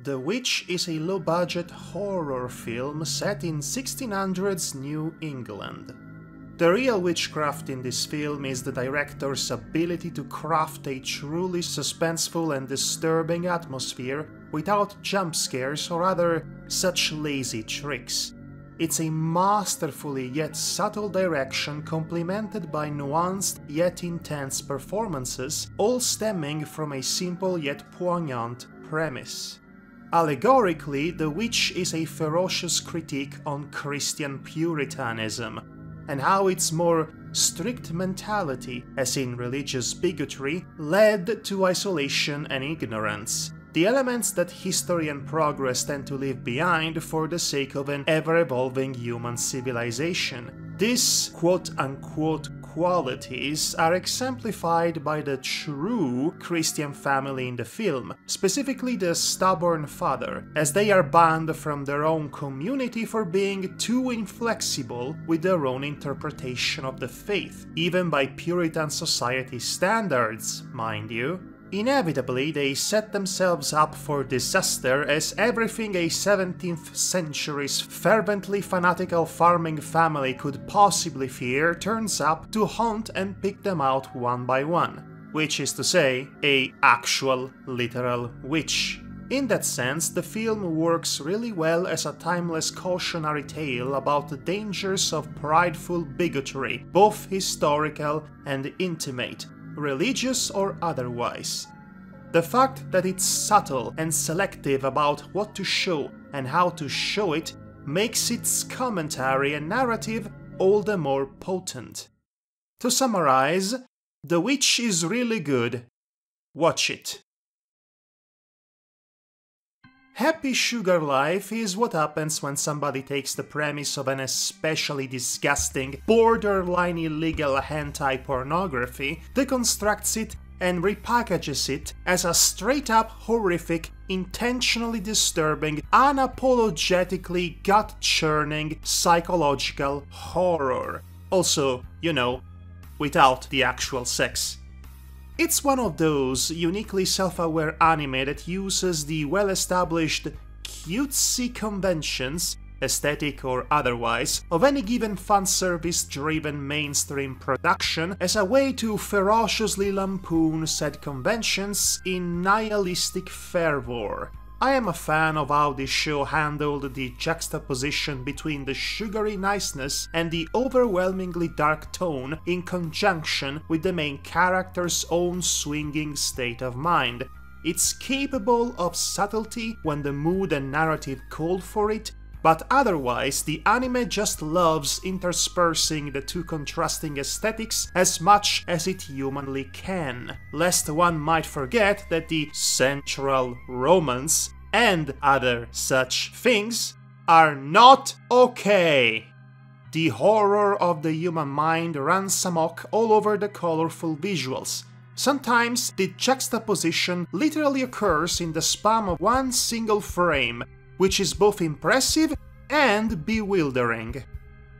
The Witch is a low-budget horror film set in 1600s New England. The real witchcraft in this film is the director's ability to craft a truly suspenseful and disturbing atmosphere without jump scares or other such lazy tricks. It's a masterfully yet subtle direction complemented by nuanced yet intense performances, all stemming from a simple yet poignant premise. Allegorically, The Witch is a ferocious critique on Christian Puritanism, and how its more strict mentality, as in religious bigotry, led to isolation and ignorance, the elements that history and progress tend to leave behind for the sake of an ever-evolving human civilization. These quote-unquote qualities are exemplified by the true Christian family in the film, specifically the stubborn father, as they are banned from their own community for being too inflexible with their own interpretation of the faith, even by Puritan society standards, mind you. Inevitably, they set themselves up for disaster, as everything a 17th century's fervently fanatical farming family could possibly fear turns up to hunt and pick them out one by one, which is to say, a actual, literal witch. In that sense, the film works really well as a timeless cautionary tale about the dangers of prideful bigotry, both historical and intimate, religious or otherwise. The fact that it's subtle and selective about what to show and how to show it makes its commentary and narrative all the more potent. To summarize, The Witch is really good. Watch it. Happy sugar life is what happens when somebody takes the premise of an especially disgusting, borderline illegal hentai pornography, deconstructs it, and repackages it as a straight-up horrific, intentionally disturbing, unapologetically gut-churning psychological horror. Also, you know, without the actual sex. It's one of those uniquely self-aware anime that uses the well-established cutesy conventions, aesthetic or otherwise, of any given fanservice-driven mainstream production as a way to ferociously lampoon said conventions in nihilistic fervor. I am a fan of how this show handled the juxtaposition between the sugary niceness and the overwhelmingly dark tone in conjunction with the main character's own swinging state of mind. It's capable of subtlety when the mood and narrative call for it, but otherwise the anime just loves interspersing the two contrasting aesthetics as much as it humanly can, lest one might forget that the central romance and other such things are not okay. The horror of the human mind runs amok all over the colorful visuals. Sometimes the juxtaposition literally occurs in the span of one single frame, which is both impressive and bewildering.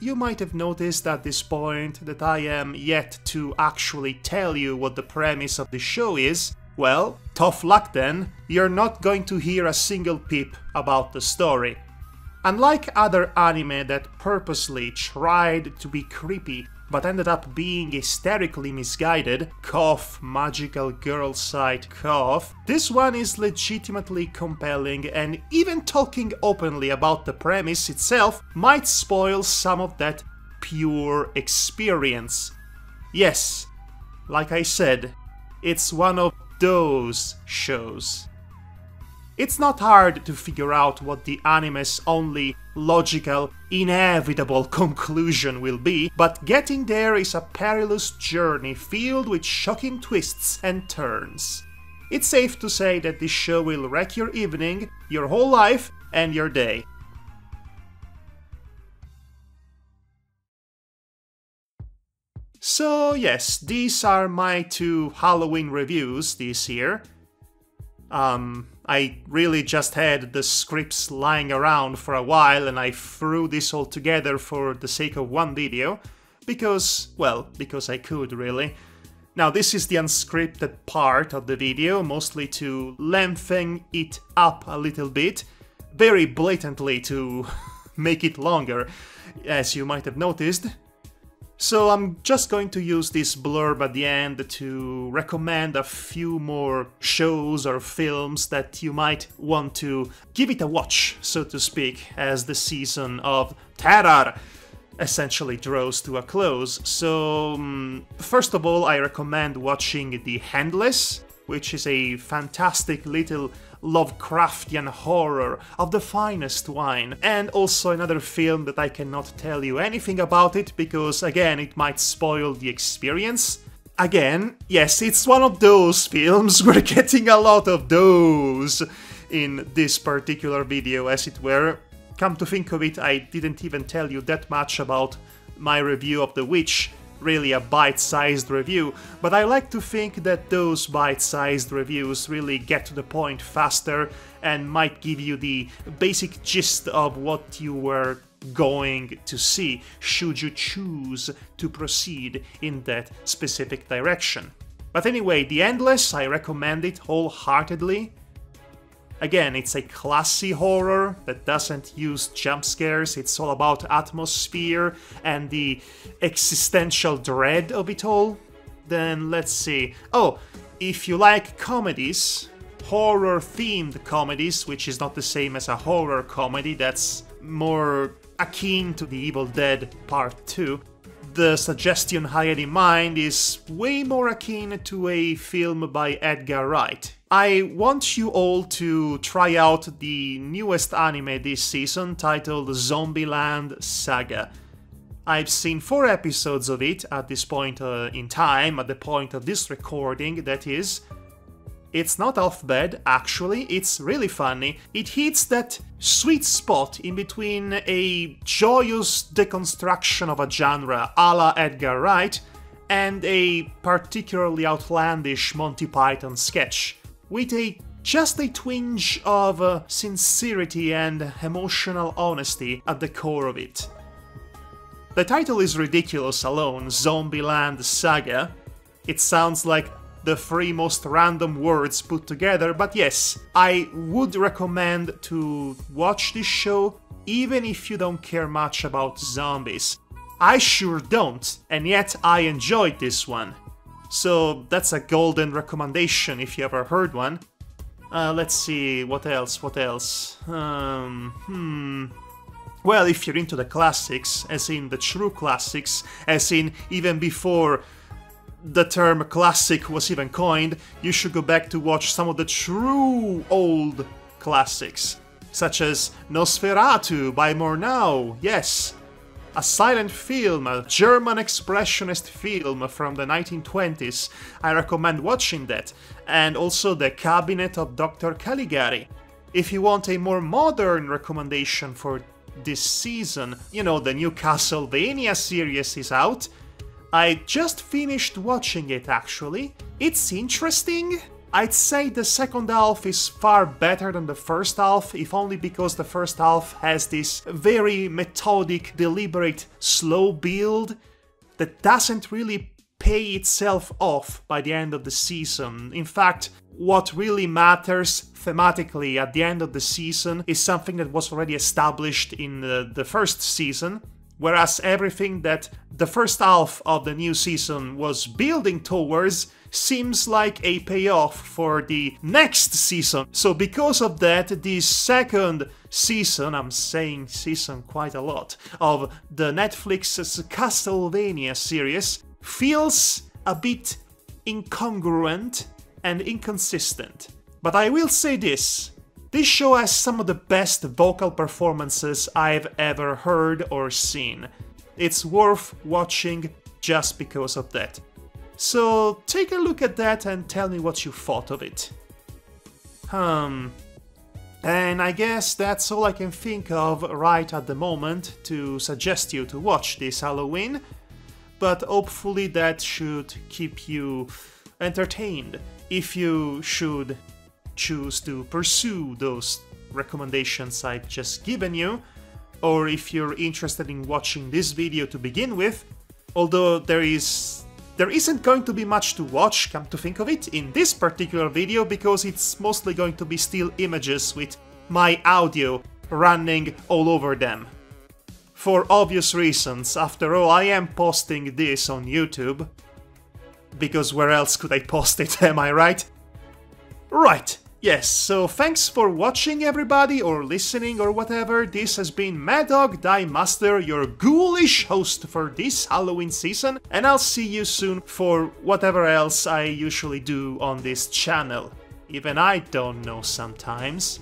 You might have noticed at this point that I am yet to actually tell you what the premise of the show is. Well, tough luck then, you're not going to hear a single peep about the story. Unlike other anime that purposely tried to be creepy but ended up being hysterically misguided, cough, magical girl site cough, this one is legitimately compelling, and even talking openly about the premise itself might spoil some of that pure experience. Yes, like I said, it's one of those shows. It's not hard to figure out what the anime's only logical, inevitable conclusion will be, but getting there is a perilous journey filled with shocking twists and turns. It's safe to say that this show will wreck your evening, your whole life, and your day. So yes, these are my two Halloween reviews this year. I really just had the scripts lying around for a while and I threw this all together for the sake of one video, because, well, because I could really. Now, this is the unscripted part of the video, mostly to lengthen it up a little bit, very blatantly to make it longer, as you might have noticed. So I'm just going to use this blurb at the end to recommend a few more shows or films that you might want to give it a watch, so to speak, as the season of terror essentially draws to a close. So, first of all, I recommend watching The Handless, which is a fantastic little Lovecraftian horror of the finest wine, and also another film that I cannot tell you anything about it because, again, it might spoil the experience. Again, yes, it's one of those films, we're getting a lot of those in this particular video, as it were. Come to think of it, I didn't even tell you that much about my review of The Witch, really a bite-sized review, but I like to think that those bite-sized reviews really get to the point faster and might give you the basic gist of what you were going to see, should you choose to proceed in that specific direction. But anyway, The Endless, I recommend it wholeheartedly. Again, it's a classy horror that doesn't use jump scares, it's all about atmosphere and the existential dread of it all. Then let's see. Oh, if you like comedies, horror-themed comedies, which is not the same as a horror comedy, that's more akin to The Evil Dead Part 2, the suggestion I had in mind is way more akin to a film by Edgar Wright. I want you all to try out the newest anime this season, titled Zombieland Saga. I've seen 4 episodes of it at this point in time, at the point of this recording, that is. It's not half bad, actually, it's really funny. It hits that sweet spot in between a joyous deconstruction of a genre a la Edgar Wright and a particularly outlandish Monty Python sketch, with just a twinge of sincerity and emotional honesty at the core of it. The title is ridiculous alone, Zombieland Saga. It sounds like the 3 most random words put together, but yes, I would recommend to watch this show even if you don't care much about zombies. I sure don't, and yet I enjoyed this one. So that's a golden recommendation if you ever heard one. Let's see, what else? Well, if you're into the classics, as in the true classics, as in even before the term classic was even coined, you should go back to watch some of the true old classics, such as Nosferatu by Murnau, yes, a silent film, a German expressionist film from the 1920s. I recommend watching that, and also The Cabinet of Dr. Caligari. If you want a more modern recommendation for this season, you know, the new Castlevania series is out. I just finished watching it, actually. It's interesting. I'd say the second half is far better than the first half, if only because the first half has this very methodic, deliberate, slow build that doesn't really pay itself off by the end of the season. In fact, what really matters thematically at the end of the season is something that was already established in the first season, whereas everything that the first half of the new season was building towards seems like a payoff for the next season. So because of that, the second season, I'm saying season quite a lot, of the Netflix's Castlevania series feels a bit incongruent and inconsistent. But I will say this show has some of the best vocal performances I've ever heard or seen. It's worth watching just because of that. So take a look at that and tell me what you thought of it. And I guess that's all I can think of right at the moment to suggest you to watch this Halloween, but hopefully that should keep you entertained if you should choose to pursue those recommendations I've just given you, or if you're interested in watching this video to begin with, although there is There isn't going to be much to watch, come to think of it, in this particular video, because it's mostly going to be still images with my audio running all over them. For obvious reasons, after all, I am posting this on YouTube. Because where else could I post it, am I right? Right, yes, so thanks for watching everybody, or listening, or whatever. This has been Madhog, Die Master, your ghoulish host for this Halloween season, and I'll see you soon for whatever else I usually do on this channel. Even I don't know sometimes.